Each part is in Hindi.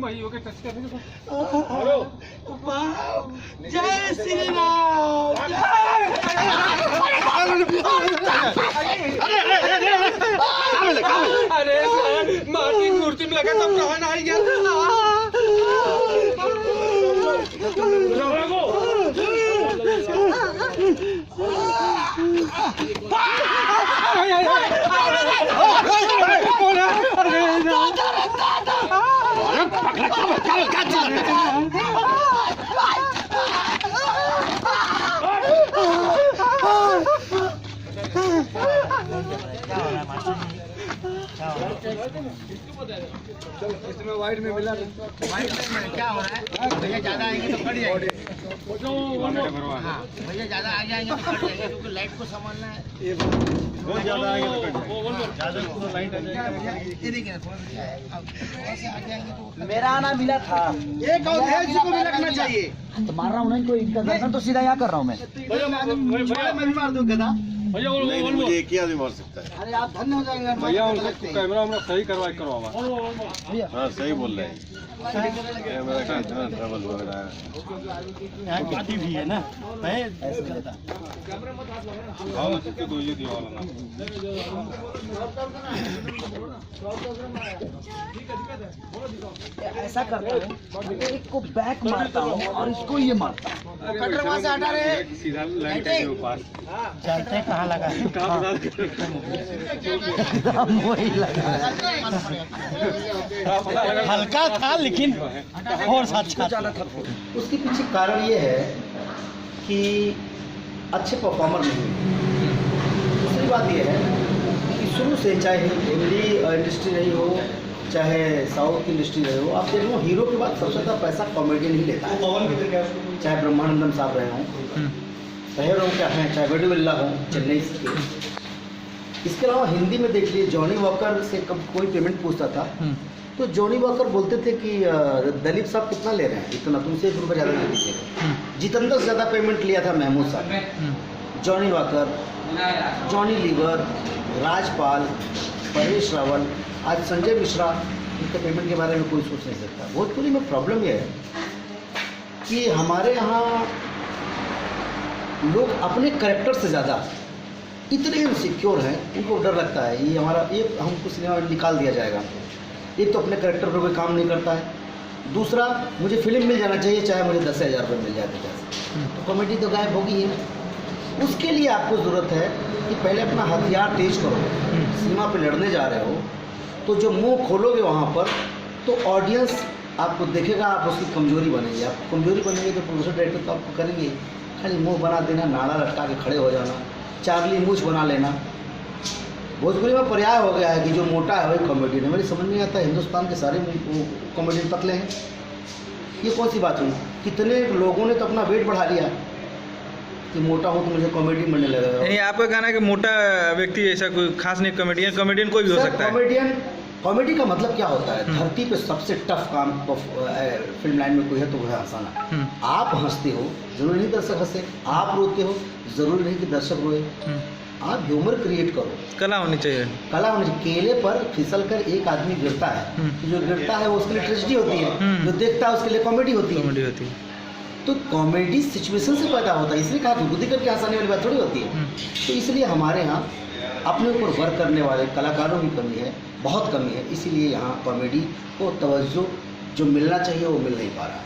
भाइयों के टच करने के जय श्री राम। अरे माटी मूर्ति में लगा तब प्राण आ गया। इसमें वाइट में मिला, वाइट में क्या हो रहा है? भैया ज्यादा आएंगे तो कट जाएंगे। हाँ, भैया ज्यादा आ जाएंगे तो कट जाएंगे क्योंकि लाइट को संभालना है। बहुत ज्यादा आएंगे तो कट जाएंगे। लाइट ये देखिए ना, थोड़ा सा आ जाएंगे तो मेरा आना मिला था। एक और है जिसको भी लगना चाहिए। तो मार रहा हूँ ना इनको, इनका दर्शन तो सीधा यहाँ कर रहा हूँ मैं। मैं भी मार दूँ गधा। नहीं, मुझे एक ही आदमी मार सकता है। अरे आप धन्य हो जाएंगे भैया उनको कैमरा वैमरा सही करवावा। हाँ सही बोल रहे हैं। कैमरा का इतना ट्रबल हो रहा है। यहाँ गाड़ी भी है ना, ऐसे रहता। ऐसा करता हूँ, एक को बैक मारता हूँ और इसको ये मारता हूँ। कटर वहाँ से हटा रहे। सीधा लाइन के पास जानते कहाँ लगा है? वही लगा। हल्का था लेकिन और अच्छा था। उसके पीछे कारण ये है कि अच्छे परफॉर्मर नहीं है। दूसरी बात ये है कि शुरू से चाहे हिंदी इंडस्ट्री रही हो, चाहे साउथ की इंडस्ट्री रही हो, आप देख लो हीरो के बाद सबसे ज़्यादा पैसा कॉमेडियन ही लेता है। चाहे ब्रह्मानंदम साहब रहे हों, शहर हो क्या हैं, चाहे वेडू बिल्ला हो चेन्नई के। इसके अलावा हिंदी में देख लीजिए, जॉनी वॉकर से कब कोई पेमेंट पूछता था तो जॉनी वॉकर बोलते थे कि दिलीप साहब कितना ले रहे हैं, इतना तुमसे ₹1 ज़्यादा दे दीजिएगा। जितेंद्र से ज़्यादा पेमेंट लिया था महमूद साहब, जॉनी वॉकर, जॉनी लीवर, राजपाल, परेश रावल, आज संजय मिश्रा। इनके पेमेंट के बारे में कोई सोच नहीं सकता। भोजपुरी में प्रॉब्लम यह है कि हमारे यहाँ लोग अपने कैरेक्टर से ज़्यादा इतने इनसिक्योर हैं, उनको डर लगता है ये हमारा, ये हमको सिनेमा में निकाल दिया जाएगा। एक तो अपने कैरेक्टर पर कोई काम नहीं करता है, दूसरा मुझे फिल्म मिल जाना चाहिए चाहे मुझे 10,000 रुपये मिल जाए 50। तो कॉमेडी तो गायब होगी ही। उसके लिए आपको ज़रूरत है कि पहले अपना हथियार तेज करो। सिनेमा पे लड़ने जा रहे हो तो जो मुंह खोलोगे वहाँ पर तो ऑडियंस आपको देखेगा, आप उसकी कमजोरी बनेगी। आप कमजोरी बनेंगे तो प्रोड्यूसर डायरेक्टर तो आपको करेंगे, खाली मुंह बना देना, नाड़ा लटका के खड़े हो जाना, चार्ली मूछ बना लेना। भोजपुरी में पर्याय हो गया है कि जो मोटा है वही कॉमेडियन है। मेरी समझ नहीं आता हिंदुस्तान के सारे कॉमेडियन पतले हैं, ये कौन सी बात हुई? कितने लोगों ने तो अपना वेट बढ़ा लिया कि मोटा हो तो मुझे कॉमेडी बनने लगेगा। नहीं, आपका कहना है कि मोटा व्यक्ति ऐसा कोई खास नहीं, कॉमेडियन कोई भी हो सकता है। कॉमेडी का मतलब क्या होता है? धरती पे सबसे टफ काम फिल्म लाइन में कोई है तो वो है हंसाना। आप हंसते हो, जरूरी नहीं दर्शक हंसे। आप रोते हो, जरूरी नहीं कि दर्शक रोए। आप ह्यूमर क्रिएट करो, कला होनी चाहिए। कला होनी चाहिए। केले पर फिसल कर एक आदमी गिरता है, जो गिरता है वो उसके लिए ट्रेजेडी होती है, जो देखता है उसके लिए कॉमेडी होती है। तो कॉमेडी सिचुएशन से पैदा होता है, इसलिए कहा बुद्धि करके हंसाने वाली बात थोड़ी होती है। तो इसलिए हमारे यहाँ अपने ऊपर वर्क करने वाले कलाकारों की कमी है, बहुत कमी है। इसीलिए यहाँ कॉमेडी को तवज्जो जो मिलना चाहिए वो मिल नहीं पा रहा है।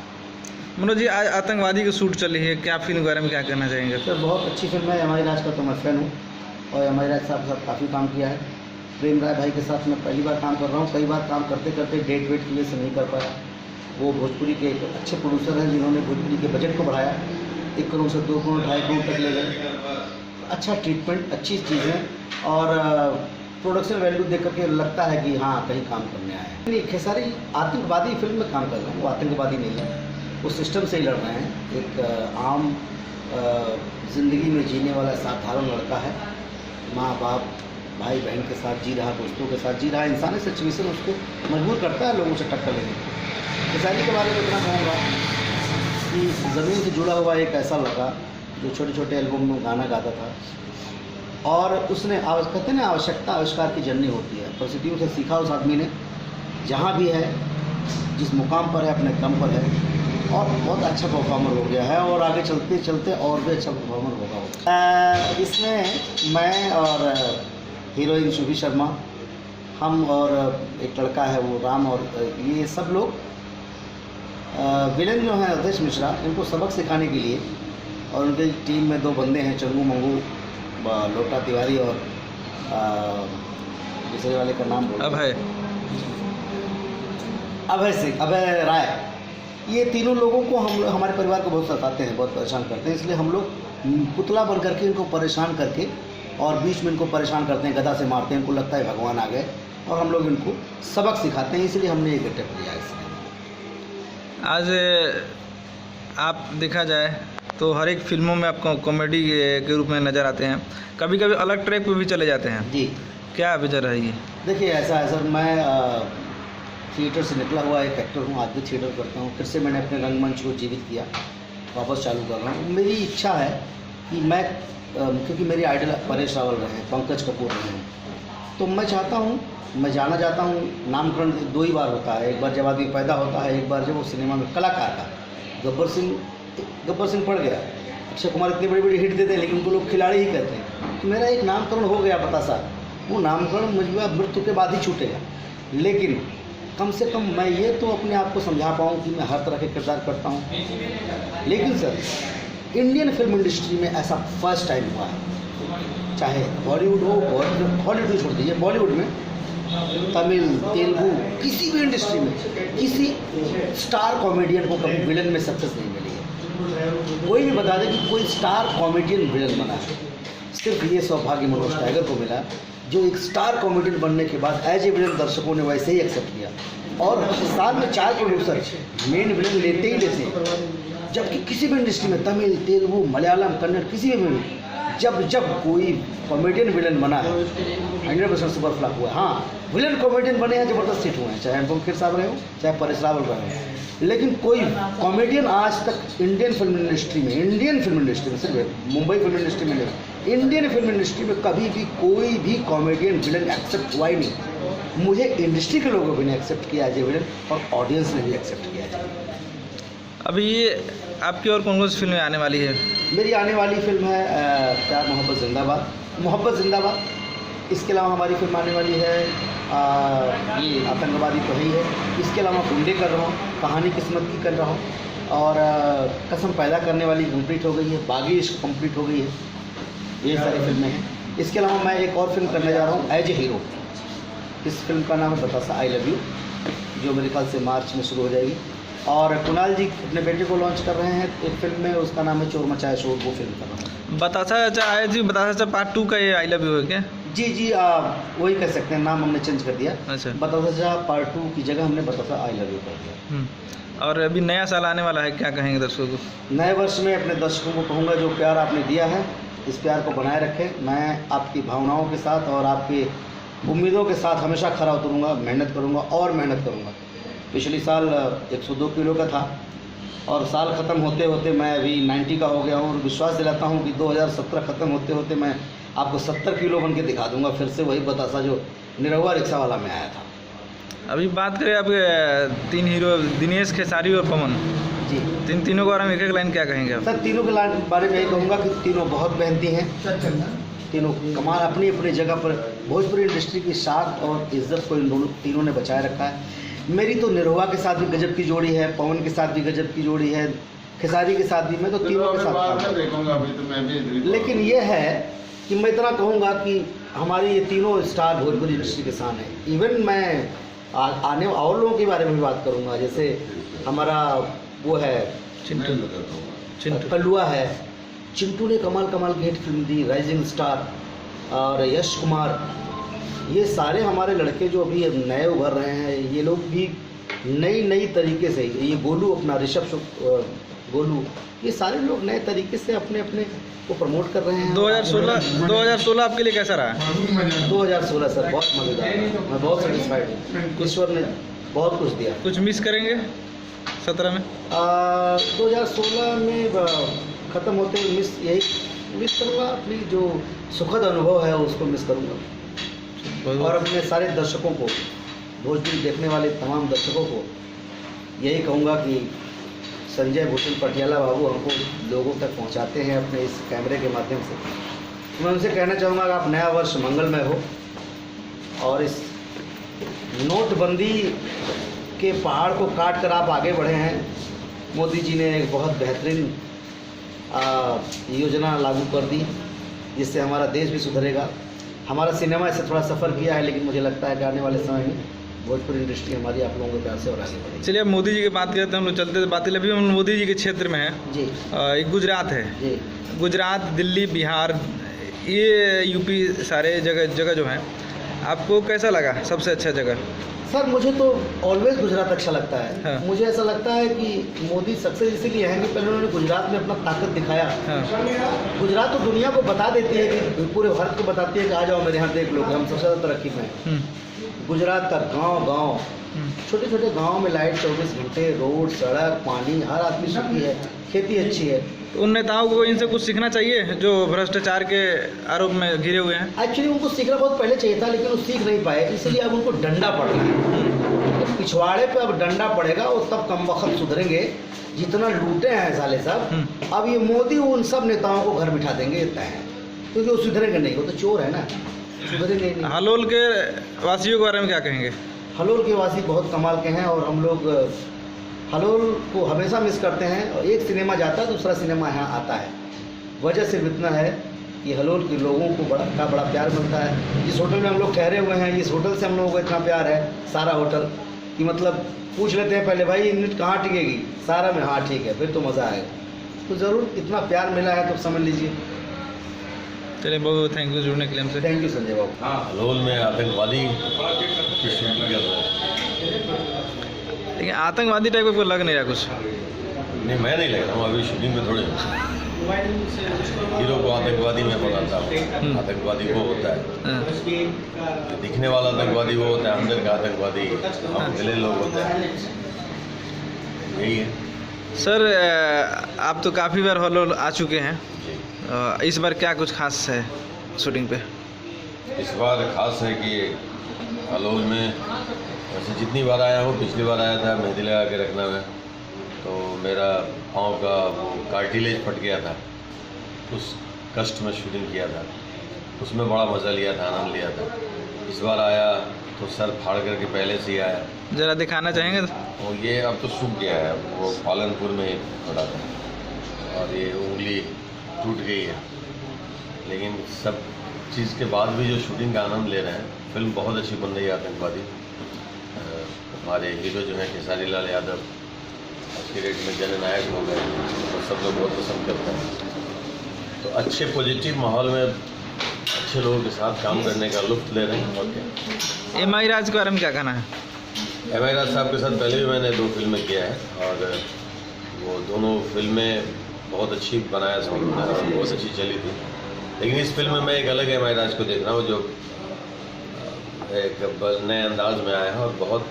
मनोज जी, आज आतंकवादी की शूट चली है, क्या फिल्म के बारे में क्या कहना चाहेंगे? सर बहुत अच्छी फिल्म है। एम आई राज का तो मैं फ़ैन हूँ और एम आई राज साहब के साथ काफ़ी काम किया है। प्रेम राय भाई के साथ मैं पहली बार काम कर रहा हूँ। कई बार काम करते करते डेट वेट की वजह से नहीं कर पाया। वो भोजपुरी के एक अच्छे प्रोड्यूसर हैं जिन्होंने भोजपुरी के बजट को बढ़ाया, 1 करोड़ से 2 करोड़ 2.5 करोड़ तक ले गए। अच्छा ट्रीटमेंट, अच्छी चीज़ें और प्रोडक्शन वैल्यू देख करके लगता है कि हाँ कहीं काम करने आए हैं। खेसारी आतंकवादी फिल्म में काम कर रहे हैं, वो आतंकवादी नहीं है, वो सिस्टम से ही लड़ रहे हैं। एक आम ज़िंदगी में जीने वाला साधारण लड़का है, माँ बाप भाई बहन के साथ जी रहा, दोस्तों के साथ जी रहा। इंसानी सिचुएशन उसको मजबूर करता है लोगों से टक्कर लेने को। खेसारी के बारे में इतना कहूँगा कि ज़मीन से जुड़ा हुआ एक ऐसा लड़का जो छोटे छोटे एल्बम में गाना गाता था और उसने कहते हैं ना आवश्यकता आविष्कार की जननी होती है। पॉजिटिव से सीखा उस आदमी ने, जहाँ भी है जिस मुकाम पर है अपने दम पर है और बहुत अच्छा परफॉर्मर हो गया है और आगे चलते चलते और भी अच्छा परफॉर्मर होगा। इसमें मैं और हीरोइन शुभी शर्मा, हम और एक लड़का है वो राम, और ये सब लोग विलेन जो हैं अवधेश मिश्रा, इनको सबक सिखाने के लिए, और उनके टीम में 2 बंदे हैं, चंगू मंगू, लोटा तिवारी और दूसरे वाले का नाम बोल अभय राय। ये तीनों लोगों को हम हमारे परिवार को बहुत सताते हैं, बहुत परेशान करते हैं, इसलिए हम लोग पुतला बन करके इनको परेशान करके और बीच में इनको परेशान करते हैं, गदा से मारते हैं, इनको लगता है भगवान आ गए, और हम लोग इनको सबक सिखाते हैं, इसलिए हमने ये गेटअप लिया है। आज आप देखा जाए तो हर एक फिल्मों में आपको कॉमेडी के रूप में नज़र आते हैं, कभी कभी अलग ट्रैक पे भी चले जाते हैं जी। क्या वजह रही है? देखिए ऐसा है सर, मैं थिएटर से निकला हुआ एक एक्टर हूँ, आज भी थिएटर करता हूँ, फिर से मैंने अपने रंगमंच को जीवित किया, वापस चालू कर रहा हूँ। मेरी इच्छा है कि मैं क्योंकि मेरे आइडल परेश रावल रहे हैं, पंकज कपूर रहे हैं, तो मैं चाहता हूँ, मैं जाना चाहता हूँ। नामकरण 2 ही बार होता है, एक बार जब आदमी पैदा होता है, एक बार जब वो सिनेमा में कलाकार का। गब्बर सिंह पड़ गया, अक्षय कुमार इतनी बड़ी बड़ी हिट देते हैं लेकिन उनको लोग खिलाड़ी ही कहते हैं, तो मेरा एक नामकरण हो गया बतासा, वो नामकरण मुझे मृत्यु के बाद ही छूटेगा, लेकिन कम से कम मैं ये तो अपने आप को समझा पाऊँ कि मैं हर तरह के किरदार करता हूँ। लेकिन सर इंडियन फिल्म इंडस्ट्री में ऐसा फर्स्ट टाइम हुआ है, चाहे बॉलीवुड हो, हॉलीवुड छोड़ दीजिए, बॉलीवुड में, तमिल, तेलुगु, किसी भी इंडस्ट्री में किसी स्टार कॉमेडियन को कभी विलन में सक्सेस नहीं मिली है। कोई भी बता दे कि कोई स्टार कॉमेडियन विलन बना है, सिर्फ ये सौभाग्य मनोज टाइगर को मिला, जो एक स्टार कॉमेडियन बनने के बाद एज ए विलन दर्शकों ने वैसे ही एक्सेप्ट किया, और साल में 4 प्रोड्यूसर मेन विलन लेते ही लेते, जबकि किसी भी इंडस्ट्री में, तमिल, तेलुगु, मलयालम, कन्नड़, किसी भी में जब कोई कॉमेडियन विलन बना है 100% सुपर फ्लॉप हुआ है। हाँ, विलन कॉमेडियन बने हैं, ज़बरदस्त हिट हुए हैं, चाहे अनुपम खेर साहब रहे हो, चाहे परेश रावल रहे हो, लेकिन कोई कॉमेडियन आज तक इंडियन फिल्म इंडस्ट्री में, सिर्फ मुंबई फिल्म इंडस्ट्री में नहीं, इंडियन फिल्म इंडस्ट्री में कभी भी कोई भी कॉमेडियन विलन एक्सेप्ट हुआ ही नहीं। मुझे इंडस्ट्री के लोगों ने एक्सेप्ट किया एज ए विलन, और ऑडियंस ने भी एक्सेप्ट किया है। अभी ये आपकी और कौन सी फिल्में आने वाली है? मेरी आने वाली फिल्म है प्यार मोहब्बत जिंदाबाद। इसके अलावा हमारी फिल्म आने वाली है ये आतंकवादी तो है ही है। इसके अलावा गुंडे कर रहा हूँ, कहानी किस्मत की कर रहा हूँ, और कसम पैदा करने वाली कंप्लीट हो गई है, बागी इश्क कंप्लीट हो गई है। ये सारी फिल्में हैं। इसके अलावा मैं एक और फिल्म करने जा रहा हूँ एज ए हीरो। इस फिल्म का नाम है बतासा आई लव यू, जो मेरे ख्याल से मार्च में शुरू हो जाएगी। और कुणाल जी अपने बेटे को लॉन्च कर रहे हैं एक फिल्म में, उसका नाम है चोर मचाया शोर, वो फिल्म कर रहा हूँ। बतासा पार्ट 2 का ये आई लव यू है क्या? जी वही कह सकते हैं, नाम हमने चेंज कर दिया। अच्छा, बतासा पार्ट 2 की जगह हमने बतासा आई लव यू कर दिया। और अभी नया साल आने वाला है, क्या कहेंगे दर्शकों को? नए वर्ष में अपने दर्शकों को कहूँगा, जो प्यार आपने दिया है इस प्यार को बनाए रखें। मैं आपकी भावनाओं के साथ और आपकी उम्मीदों के साथ हमेशा खरा उतरूँगा, मेहनत करूँगा और मेहनत करूँगा। पिछले साल 102 किलो का था, और साल ख़त्म होते होते मैं अभी 90 का हो गया हूँ, और विश्वास दिलाता हूँ कि 2017 ख़त्म होते होते मैं आपको 70 किलो बन के दिखा दूँगा, फिर से वही बतासा जो निरहुआ रिक्शा वाला में आया था। अभी बात करें आपके 3 हीरो, दिनेश, खेसारी और पवन जी, तीनों के बारे में एक लाइन क्या कहेंगे आप? सर तीनों के बारे में यही कहूँगा कि तीनों बहुत मेहनती हैं, तीनों कमाल अपनी अपनी जगह पर भोजपुरी इंडस्ट्री की शान और इज्जत को इन तीनों ने बचाए रखा है। मेरी तो निरहुआ के साथ भी गजब की जोड़ी है, पवन के साथ भी गजब की जोड़ी है, खेसारी के साथ भी, मैं तो तीनों के साथ। लेकिन ये है कि मैं इतना कहूँगा कि हमारी ये तीनों स्टार भोजपुरी इंडस्ट्री के शान है। इवन मैं आने और लोगों के बारे में भी बात करूँगा, जैसे हमारा वो है चिंटू कल्लुआ है, चिंटू ने कमाल की हिट फिल्म दी, राइजिंग स्टार, और यश कुमार, ये सारे हमारे लड़के जो अभी नए उभर रहे हैं, ये लोग भी नई तरीके से, ये गोलू अपना ऋषभ गोलू, ये सारे लोग नए तरीके से अपने को प्रमोट कर रहे हैं। 2016 आपके लिए कैसा रहा? 2016 सर बहुत मज़ेदार रहा, मैं बहुत सेटिस्फाइड हूँ, ईश्वर ने बहुत कुछ दिया। कुछ मिस करेंगे 17 में? 2016 में ख़त्म होते यही मिस करूँगा, अपनी जो सुखद अनुभव है उसको मिस करूँगा, और अपने सारे दर्शकों को, भोजपुरी देखने वाले तमाम दर्शकों को यही कहूँगा कि संजय भूषण पटियाला बाबू हमको लोगों तक पहुँचाते हैं अपने इस कैमरे के माध्यम से। मैं उनसे कहना चाहूँगा कि आप नया वर्ष मंगलमय हो और इस नोटबंदी के पहाड़ को काट कर आप आगे बढ़े हैं। मोदी जी ने एक बहुत बेहतरीन योजना लागू कर दी जिससे हमारा देश भी सुधरेगा। हमारा सिनेमा इससे थोड़ा सफ़र किया है, लेकिन मुझे लगता है कि आने वाले समय में भोजपुरी इंडस्ट्री हमारी आप लोगों के प्यार से और आगे बढ़ेगी। चलिए अब मोदी जी की बात करते हैं, हम लोग चलते बातें। अभी हम मोदी जी के क्षेत्र में हैं जी। एक गुजरात है जी। गुजरात, दिल्ली, बिहार, ये यूपी, सारे जगह जो हैं, आपको कैसा लगा सबसे अच्छा जगह? सर मुझे तो ऑलवेज गुजरात अच्छा लगता है। हाँ। मुझे ऐसा लगता है कि मोदी सक्सेस इसीलिए है कि पहले उन्होंने गुजरात में अपना ताकत दिखाया। हाँ। गुजरात तो दुनिया को बता देती है कि पूरे भारत को बताती है कि आ जाओ मेरे यहाँ देख लो, हम सबसे ज़्यादा तरक्की में हैं। गुजरात का गांव छोटे छोटे गांव में लाइट 24 घंटे, रोड, सड़क, पानी, हर आदमी सुखी है, खेती अच्छी है। तो उन नेताओं को इनसे कुछ सीखना चाहिए जो भ्रष्टाचार के आरोप में घिरे हुए हैं। एक्चुअली उनको सीखना बहुत पहले चाहिए था, लेकिन वो सीख नहीं पाए, इसलिए अब उनको डंडा पड़ रहा है। तो पिछवाड़े पे अब डंडा पड़ेगा और तब कम वक्त सुधरेंगे। जितना लूटे हैं साले सब, अब ये मोदी उन सब नेताओं को घर बिठा देंगे, इतना है, क्योंकि वो सुधरेंगे नहीं, वो तो चोर है ना, सुधरेंगे नहीं। हलोल के वासियों के बारे में क्या कहेंगे? हलोल के वासी बहुत कमाल के हैं और हम लोग हलोल को हमेशा मिस करते हैं। और एक सिनेमा जाता है, दूसरा सिनेमा यहाँ आता है। वजह सिर्फ इतना है कि हलोल के लोगों को बड़ा प्यार मिलता है। जिस होटल में हम लोग ठहरे हुए हैं, इस होटल से हम लोगों को इतना प्यार है, सारा होटल, कि मतलब पूछ लेते हैं पहले, भाई यूनिट कहाँ टिकेगी? सारा में, हाँ ठीक है, फिर तो मज़ा आएगा। तो ज़रूर इतना प्यार मिला है तो समझ लीजिए। चलिए बहुत थैंक यू जुड़ने के लिए हमसे। थैंक यू संजय बाबू। हलोल में आतंकवादी की शूटिंग कर रहे हैं। लेकिन आतंकवादी टाइप का कोई लग नहीं रहा कुछ। नहीं, मैं नहीं लग रहा हूँ, अभी शूटिंग में थोड़े हीरो को आतंकवादी में बनाता हूँ। आतंकवादी वो होता है, दिखने वाला आतंकवादी वो होता है, अंदर का आतंकवादी हम दिले लोग होते हैं, यही है। सर आप तो काफ़ी बार हलोल आ चुके हैं, इस बार क्या कुछ खास है शूटिंग पे? इस बार खास है कि हलोल में वैसे जितनी बार आया हूँ, पिछली बार आया था मेहंदी लगा के रखना में, तो मेरा पाँव का वो कार्टिलेज फट गया था, उस कष्ट में शूटिंग किया था, उसमें बड़ा मज़ा लिया था, आनंद लिया था। इस बार आया तो सर फाड़ करके पहले से ही आया। ज़रा दिखाना चाहेंगे? और ये अब तो सूख गया है, वो पालनपुर में ही पड़ा था और ये उंगली टूट गई है। लेकिन सब चीज़ के बाद भी जो शूटिंग का आनंद ले रहे हैं, फिल्म बहुत अच्छी बन रही है। आतंकवादी हमारे हीरो जो हैं खेसारी लाल यादव आज के डेट में जननायक हो गए और सब लोग बहुत पसंद करते हैं। तो अच्छे पॉजिटिव माहौल में अच्छे लोगों के साथ काम करने का लुत्फ ले रहे हैं। और क्या एम आई राज के बारे में क्या कहना है? एम आई राज साहब के साथ पहले भी मैंने 2 फिल्में किया है और वो दोनों फिल्में बहुत अच्छी बनाया समझना और बहुत अच्छी चली थी। लेकिन इस फिल्म में मैं एक अलग एम आई राज को देख रहा हूँ जो एक नए अंदाज में आया है। और बहुत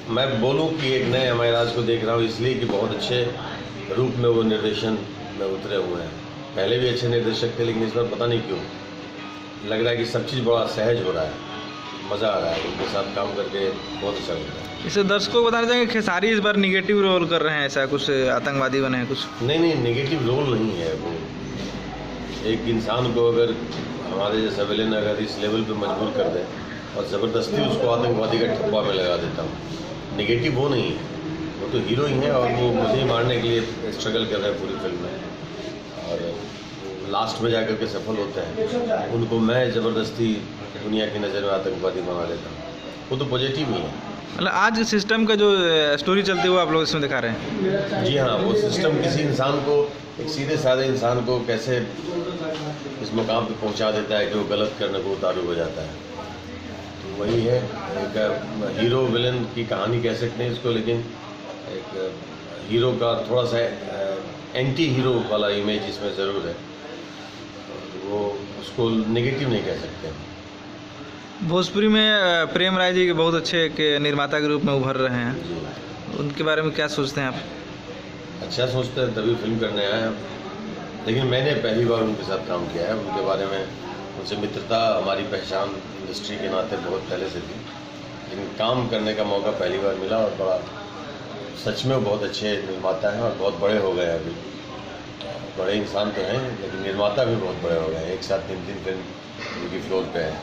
मैं बोलूँ कि एक नए एम आई राज को देख रहा हूँ इसलिए कि बहुत अच्छे रूप में वो निर्देशन में उतरे हुए हैं। पहले भी अच्छे निर्देशक थे, लेकिन इस बार पता नहीं क्यों लग रहा है कि सब चीज़ बड़ा सहज हो रहा है, मज़ा आ रहा है, उनके साथ काम करके बहुत अच्छा लग रहा है। इसे दर्शकों को बताना चाहेंगे खेसारी इस बार निगेटिव रोल कर रहे हैं, ऐसा कुछ आतंकवादी बने हैं कुछ? नहीं, निगेटिव रोल नहीं है वो। एक इंसान को अगर हमारे जैसा विलेन अगर इस लेवल पे मजबूर कर दे और ज़बरदस्ती उसको आतंकवादी का ठप्पा में लगा देता हूँ, निगेटिव वो नहीं है। वो तो हीरो ही हैं और वो मुझे ही मारने के लिए स्ट्रगल कर रहे हैं पूरी फिल्म में और लास्ट में जाकर के सफल होते हैं। उनको मैं ज़बरदस्ती दुनिया की नज़र में आतंकवादी बना देता हूँ। वो तो पॉजिटिव ही है। मतलब आज सिस्टम का जो स्टोरी चलती है वो आप लोग इसमें दिखा रहे हैं? जी हाँ, वो सिस्टम किसी इंसान को, एक सीधे साधे इंसान को कैसे इस मुकाम पे पहुंचा देता है कि वो गलत करने को उतारू हो जाता है। तो वही है, एक हीरो विलन की कहानी कह सकते हैं इसको, लेकिन एक हीरो का थोड़ा सा एंटी हीरो वाला इमेज इसमें ज़रूर है। वो उसको नेगेटिव नहीं कह सकते। भोजपुरी में प्रेम राय जी के बहुत अच्छे के निर्माता के रूप में उभर रहे हैं, उनके बारे में क्या सोचते हैं आप? अच्छा सोचते हैं तभी फिल्म करने आए हैं। लेकिन मैंने पहली बार उनके साथ काम किया है। उनके बारे में उनसे मित्रता, हमारी पहचान इंडस्ट्री के नाते बहुत पहले से थी, लेकिन काम करने का मौका पहली बार मिला और बड़ा सच में वो बहुत अच्छे निर्माता हैं और बहुत बड़े हो गए हैं अभी। बड़े इंसान तो हैं लेकिन निर्माता भी बहुत बड़े हो गए हैं। एक साथ 3 फिल्म उनकी फ्लोर पे है।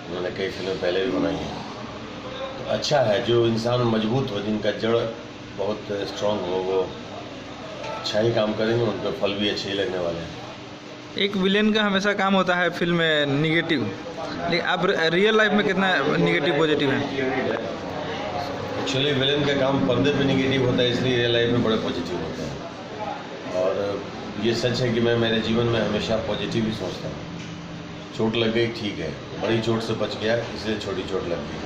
उन्होंने कई फिल्में पहले भी बनाई हैं। तो अच्छा है जो इंसान मजबूत हो, जिनका जड़ बहुत स्ट्रांग हो, वो अच्छा ही काम करेंगे, उन पर फल भी अच्छे ही लगने वाले हैं। एक विलेन का हमेशा काम होता है फिल्म में निगेटिव, लेकिन आप रियल लाइफ में कितना निगेटिव पॉजिटिव है? एक्चुअली विलेन का काम पर्दे पे निगेटिव होता है, इसलिए रियल लाइफ में बड़े पॉजिटिव होते हैं। और ये सच है कि मैं मेरे जीवन में हमेशा पॉजिटिव ही सोचता हूँ। चोट लग गई ठीक है, बड़ी चोट से बच गया इसलिए छोटी चोट लग गई,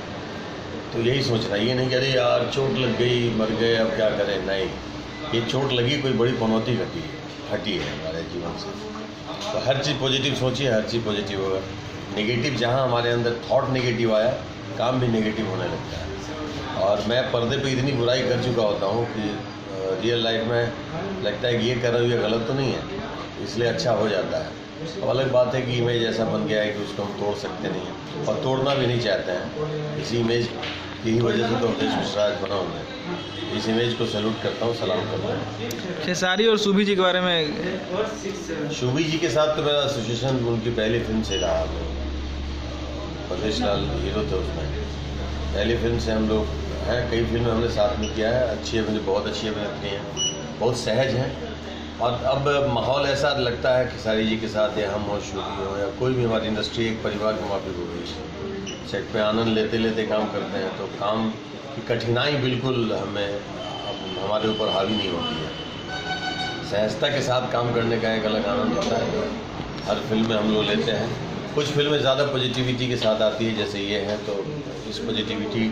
तो यही सोचना। ये नहीं कि अरे यार चोट लग गई मर गए अब क्या करें, नहीं, ये चोट लगी कोई बड़ी पनौती हटी है हमारे जीवन से। तो हर चीज़ पॉजिटिव सोचिए, हर चीज़ पॉजिटिव होगा। नेगेटिव जहाँ हमारे अंदर थॉट नेगेटिव आया, काम भी नेगेटिव होने लगता है। और मैं पर्दे पे इतनी बुराई कर चुका होता हूँ कि रियल लाइफ में लगता है कि ये कर रहा हूँ ये गलत तो नहीं है, इसलिए अच्छा हो जाता है। अब अलग बात है कि इमेज ऐसा बन गया है कि उसको हम तोड़ सकते नहीं हैं और तोड़ना भी नहीं चाहते हैं। इसी इमेज की ही वजह से तो अवधेश मिश्रा आज बना हुआ है। इस इमेज को सैल्यूट करता हूँ, सलाम करता हूँ। खेसारी और सूभी जी के बारे में? शूभी जी के साथ तो मेरा एसोसिएशन उनकी पहली फिल्म से रहा। परवेश लाल हीरो थे उसमें, पहली फिल्म से हम लोग हैं। कई फिल्में हमने साथ में किया है। अच्छी है, मुझे बहुत अच्छी अभिनेत्री हैं, बहुत सहज हैं। और अब माहौल ऐसा लगता है खेसारी जी के साथ, या हम हो, शूभी हो, या कोई भी हमारी इंडस्ट्री एक परिवार के माफिक हो गई। सेट पे आनंद लेते लेते काम करते हैं, तो काम की कठिनाई बिल्कुल हमारे ऊपर हावी नहीं होती है। सहजता के साथ काम करने का एक अलग आनंद होता है, हर फिल्म में हम लोग लेते हैं। कुछ फिल्में ज़्यादा पॉजिटिविटी के साथ आती है, जैसे ये है, तो इस पॉजिटिविटी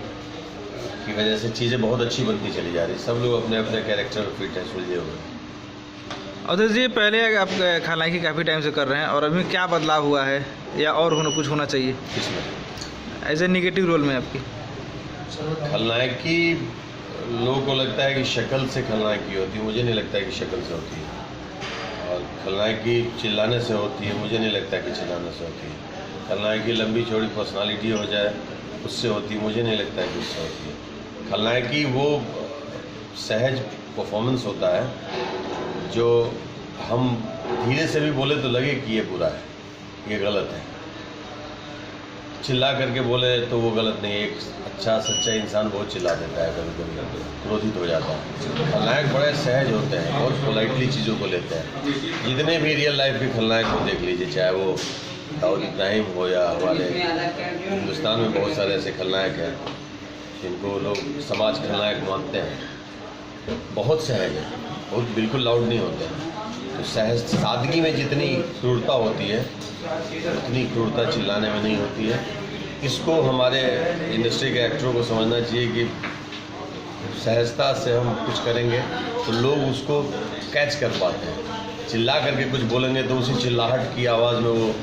की वजह से चीज़ें बहुत अच्छी बनती चली जा रही। सब लोग अपने अपने कैरेक्टर में फिट है, सुलझे हुए। अवधेश जी, पहले आप खलनायकी काफ़ी टाइम से कर रहे हैं, और अभी क्या बदलाव हुआ है या और कुछ होना चाहिए इसमें एज ए निगेटिव रोल में आपकी? खलनायकी लोगों को लगता है कि शक्ल से खलनायकी होती है, मुझे नहीं लगता है कि शक्ल से होती है। और खलनायकी चिल्लाने से होती है, मुझे नहीं लगता कि चिल्लाने से होती है। खलनायकी लंबी चौड़ी पर्सनालिटी हो जाए उससे होती है, मुझे नहीं लगता है कि उससे होती है। खलनायकी वो सहज परफॉर्मेंस होता है जो हम धीरे से भी बोले तो लगे कि ये बुरा है, ये गलत है। चिल्ला करके बोले तो वो गलत नहीं है। एक अच्छा सच्चा इंसान बहुत चिल्ला देता है, कभी कभी क्रोधित हो जाता है। खलनायक बड़े सहज होते हैं, बहुत पोलाइटली चीज़ों को लेते हैं। जितने भी रियल लाइफ के खलनायक को देख लीजिए, चाहे वो दाऊद इब्राहिम हो या हमारे हिंदुस्तान में बहुत सारे ऐसे खलनायक हैं जिनको लोग समाज खलनायक मानते हैं, बहुत सहज है, बहुत बिल्कुल लाउड नहीं होते हैं। तो सहज सादगी में जितनी क्रूरता होती है उतनी क्रूरता चिल्लाने में नहीं होती है। इसको हमारे इंडस्ट्री के एक्टरों को समझना चाहिए कि सहजता से हम कुछ करेंगे तो लोग उसको कैच कर पाते हैं। चिल्ला करके कुछ बोलेंगे तो उसी चिल्लाहट की आवाज़ में वो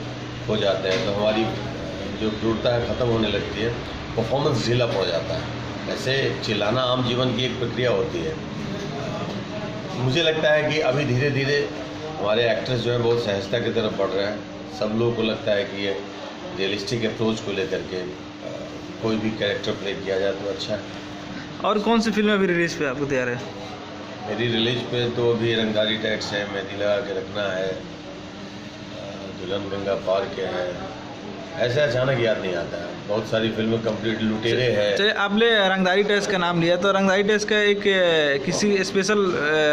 हो जाते हैं, तो हमारी जो क्रूरता है ख़त्म होने लगती है, परफॉर्मेंस ढीला पड़ जाता है। ऐसे चिल्लाना आम जीवन की एक प्रक्रिया होती है। मुझे लगता है कि अभी धीरे धीरे हमारे एक्टर्स जो है बहुत सहजता की तरफ बढ़ रहे हैं। सब लोगों को लगता है कि ये रियलिस्टिक अप्रोच को लेकर के कोई भी कैरेक्टर प्ले किया जाए तो अच्छा है। और कौन सी फिल्म अभी रिलीज पे आपको तैयार है? मेरी रिलीज पे तो अभी रंगदारी टैक्स है, मेहंदी लगा के रखना है, दुल्हन गंगा पार के है, ऐसे अचानक याद नहीं आता है। बहुत सारी फिल्में कंप्लीट, लुटेरे है। चलिए, आपने रंगदारी टेस्ट का नाम लिया, तो रंगदारी टेस्ट का एक किसी स्पेशल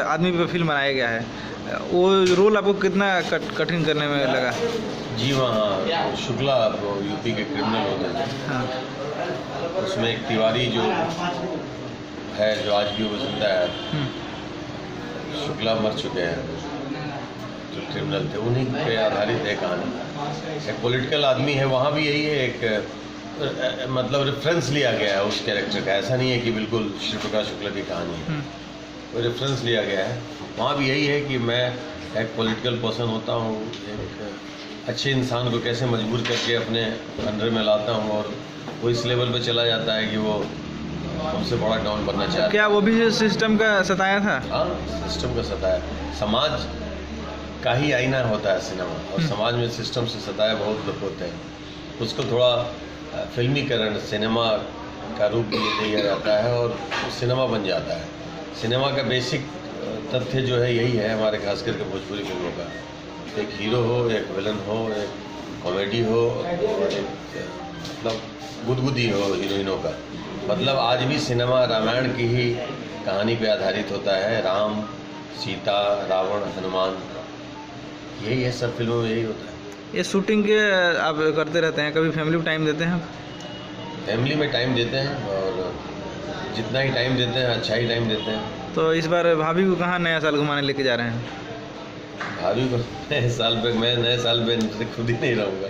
आदमी पे फिल्म बनाया गया है, वो रोल आपको कितना कठिन करने में लगा? जी वहाँ शुक्ला यूपी के क्रिमिनल होते हैं। हाँ, उसमें एक तिवारी जो है, जो आज भी वो जिंदा है, शुक्ला मर चुके हैं, जो क्रिमिनल थे, उन्हीं पे आधारित है कहानी। एक पॉलिटिकल आदमी है, वहाँ भी यही है, एक मतलब रेफरेंस लिया गया है उस कैरेक्टर का। ऐसा नहीं है कि बिल्कुल श्री प्रकाश शुक्ला की कहानी है, वो रेफरेंस लिया गया है। वहाँ भी यही है कि मैं एक पॉलिटिकल पर्सन होता हूँ, एक अच्छे इंसान को कैसे मजबूर करके अपने अंडर में लाता हूँ, और वो इस लेवल पे चला जाता है कि वो हमसे बड़ा डाउन बनना चाहता है। क्या वो भी सिस्टम का सताया था? हाँ, सिस्टम का सताया। समाज का ही आईना होता है सिनेमा, और समाज में सिस्टम से सताए बहुत लोग होते हैं। उसको थोड़ा फिल्मीकरण, सिनेमा का रूप दिया जाता है और सिनेमा बन जाता है। सिनेमा का बेसिक तथ्य जो है यही है हमारे, खास करके भोजपुरी फिल्मों का। एक हीरो हो, एक विलन हो, एक कॉमेडी हो और एक मतलब गुदगुदी हो हीरोइनों का। मतलब आज भी सिनेमा रामायण की ही कहानी पे आधारित होता है। राम, सीता, रावण, हनुमान, यही है, सब फिल्मों में यही होता है। ये शूटिंग के आप करते रहते हैं, कभी फैमिली को टाइम देते हैं? फैमिली में टाइम देते हैं और जितना ही टाइम देते हैं अच्छा ही टाइम देते हैं। तो इस बार भाभी को कहाँ नया साल घुमाने लेके जा रहे हैं? भाभी को नए साल पे, मैं नए साल पे खुद ही नहीं रहूँगा,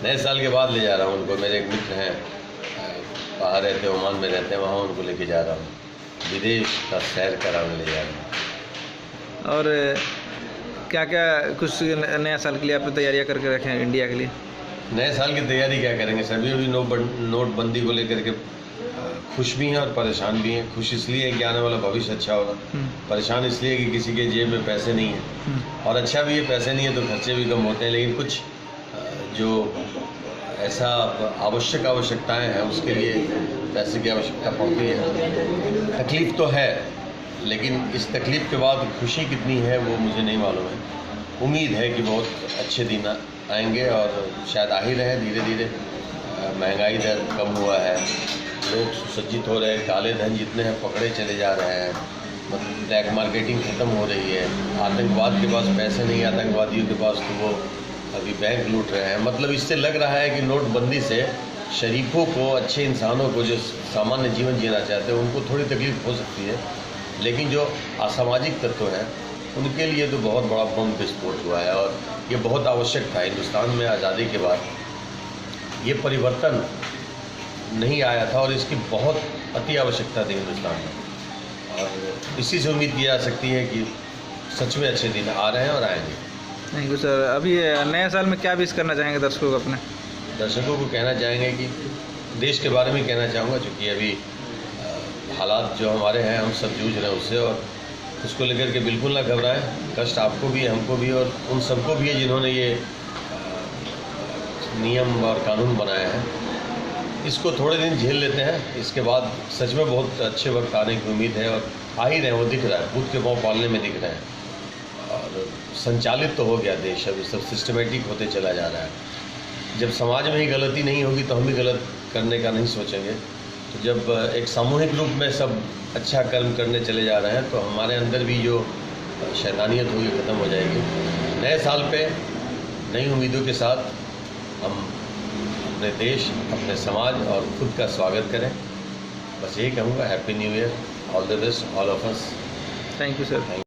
नए साल के बाद ले जा रहा हूँ उनको। मेरे एक मित्र हैं बाहर रहते हैं, ओमान में रहते हैं, वहाँ उनको लेके जा रहा हूँ, विदेश का सैर कराने ले जा रहा हूँ। और क्या क्या कुछ नया साल के लिए आप तैयारियां करके रखे हैं इंडिया के लिए? नए साल की तैयारी क्या करेंगे, सभी अभी नोटबंदी को लेकर के खुश भी हैं और परेशान भी हैं। खुश इसलिए है कि आने वाला भविष्य अच्छा होगा, परेशान इसलिए कि किसी के जेब में पैसे नहीं हैं, और अच्छा भी है पैसे नहीं है तो खर्चे भी कम होते हैं। लेकिन कुछ जो ऐसा आवश्यकताएं हैं उसके लिए पैसे की आवश्यकता पड़ती है। तकलीफ़ तो है, लेकिन इस तकलीफ़ के बाद खुशी कितनी है वो मुझे नहीं मालूम है। उम्मीद है कि बहुत अच्छे दिन आएंगे और शायद आ ही रहे धीरे धीरे। महंगाई दर कम हुआ है, लोग सुसज्जित हो रहे हैं, काले धन जितने हैं पकड़े चले जा रहे हैं, मतलब ब्लैक मार्केटिंग ख़त्म हो रही है। आतंकवाद के पास पैसे नहीं, आतंकवादियों के पास तो वो अभी बैंक लूट रहे हैं। मतलब इससे लग रहा है कि नोटबंदी से शरीफों को, अच्छे इंसानों को जो सामान्य जीवन जीना चाहते हैं उनको थोड़ी तकलीफ हो सकती है, लेकिन जो असामाजिक तत्व हैं उनके लिए तो बहुत बड़ा बम विस्फोट हुआ है। और ये बहुत आवश्यक था। हिंदुस्तान में आज़ादी के बाद ये परिवर्तन नहीं आया था और इसकी बहुत अति आवश्यकता थी हिंदुस्तान में, और इसी से उम्मीद की जा सकती है कि सच में अच्छे दिन आ रहे हैं और आएंगे। Thank you sir. अभी नए साल में क्या विश करना चाहेंगे दर्शकों को अपने? दर्शकों को कहना चाहेंगे कि देश के बारे में कहना चाहूँगा, क्योंकि अभी हालात जो हमारे हैं हम सब जूझ रहे हैं उससे, और उसको लेकर के बिल्कुल ना घबराएं। कष्ट आपको भी है, हमको भी, और उन सबको भी है जिन्होंने ये नियम और कानून बनाए हैं। इसको थोड़े दिन झेल लेते हैं, इसके बाद सच में बहुत अच्छे वक्त आने की उम्मीद है, और आ ही रहे हैं, वो दिख रहा है, भूत के पाँव पालने में दिख रहे हैं। और संचालित तो हो गया देश, अभी सब सिस्टमेटिक होते चला जा रहा है। जब समाज में ही गलती नहीं होगी तो हम भी गलत करने का नहीं सोचेंगे। तो जब एक सामूहिक रूप में सब अच्छा कर्म करने चले जा रहे हैं तो हमारे अंदर भी जो शैतानियत होगी ख़त्म हो जाएगी। नए साल पे नई उम्मीदों के साथ हम अपने देश, अपने समाज और खुद का स्वागत करें। बस यही कहूँगा, happy new year, all the best all of us. Thank you sir.